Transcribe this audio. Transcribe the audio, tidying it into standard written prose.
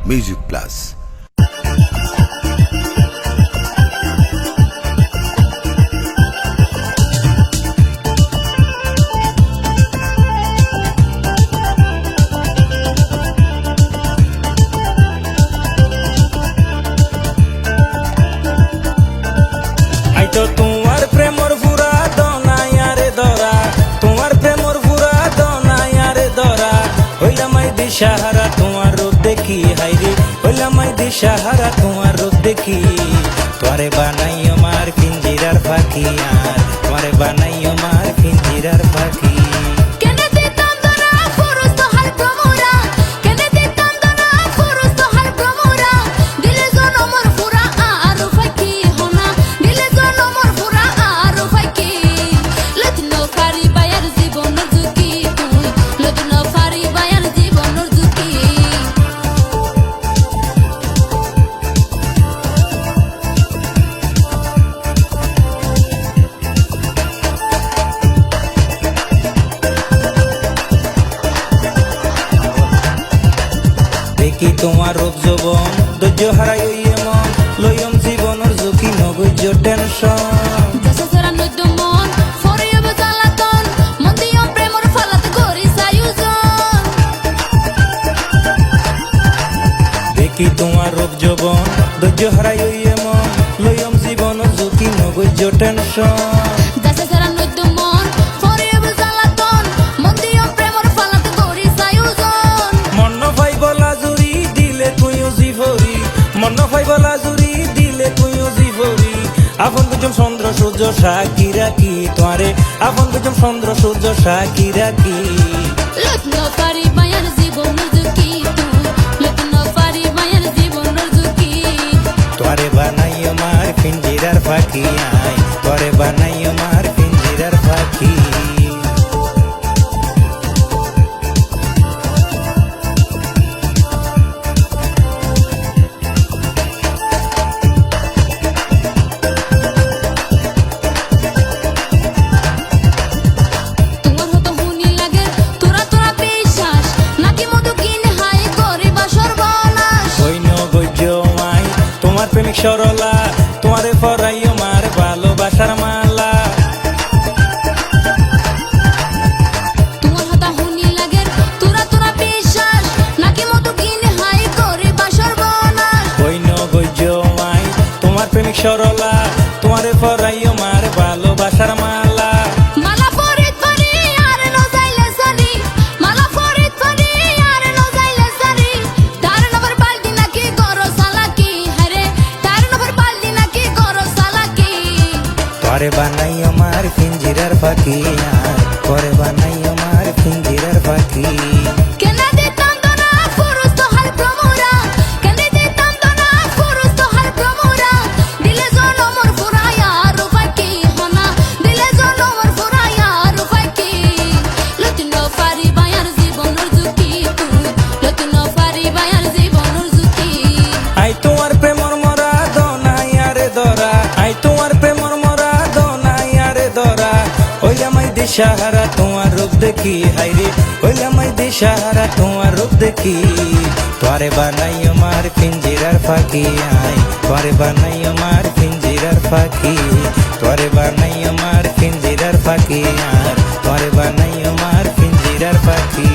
Music plus. তোমার প্রেমর ফুরা দনায়ারে দরা, তোমার প্রেমর ফুরা দনায়ারে দরা, হইলামাই দিশাহারা তোমার রূপ দেখি, হাইরে হইলামাই দিশাহারা তোমার রূপ দেখি। তোরে বানাই আমার পিঞ্জিরার পাখি, আর তোরে বানাই আমার পিঞ্জিরার পাখি। দেখি তোমার রূপ যৌবন ধৈর্য হারাই এমন, লইম জীবনের ঝুঁকি নগৈর্য টেনশন। দেখি তোমার রূপ যৌবন ধৈর্য হারাই এমন, লইম জীবনের ঝুঁকি নগৈর্য টেনশন। মন ভাই বলা জুড়ি দিলে তুইও জীবরি, আপন দুজন চন্দ্র সূর্য সাকি রাখি, তোরে আপন দুজন চন্দ্র সূর্য সাকি রাখি। তোরে বানাই আমার পিঞ্জিরার পাখি, আয় তোরে বানাই আমার পিঞ্জিরার পাখি। প্রেমিক সরলা তোমারে পরাই আমার ভালোবাসার মালা, তোমার হাতা হুনি লাগে তোরা তোরা বিশ্বাস নাকি মতো কিনে হাই করে বাসর বনাস। কইন গইজ মাই তোমার প্রেমিক সরলা তোমারে পরাই আমার ভালোবাসার মালা। মালা পরিত পরি আর ন যাইলে সারি, মালা পরিত পরি আর ন যাইলে সারি, তার নবর বালদি নাকি গরো সালাকি, হরে তার নবর বালদি নাকি গরো সালাকি। তোরে বানাই আমার পিঞ্জিরার পাখি, আর তোরে বানাই আমার পিঞ্জিরার পাখি। কেনা দিতাম তোরা পুরুষ তো হার প্রমোরা, কেনে দিতাম তোরা পুরুষ তো হার প্রমোরা, দিলে জনমর ফুরায়া রূপাই কি হনা, দিলে জনমর ফুরায়া রূপাই কি। লতিন পারি বায়ার জীবনের ঝুঁকি তুই, লতিন পারি বায়ার জীবনের ঝুঁকি। আই তোমার প্রেমর মরা দনায়ারে দরা, আই তোমার প্রেমর মরা দনায়ারে দরা, হইলামাই দিশাহারা তোমার রূপ দেখি, হাইরে হইলামাই দিশাহারা তোমার রূপ দেখি। তোরে বানাই আমার পিঞ্জিরার পাখি, আই তোরে বানাই আমার পিঞ্জিরার পাখি, তোরে বানাই আমার পিঞ্জিরার পাখি, আর তোরে বানাই আমার পিঞ্জিরার পাখি।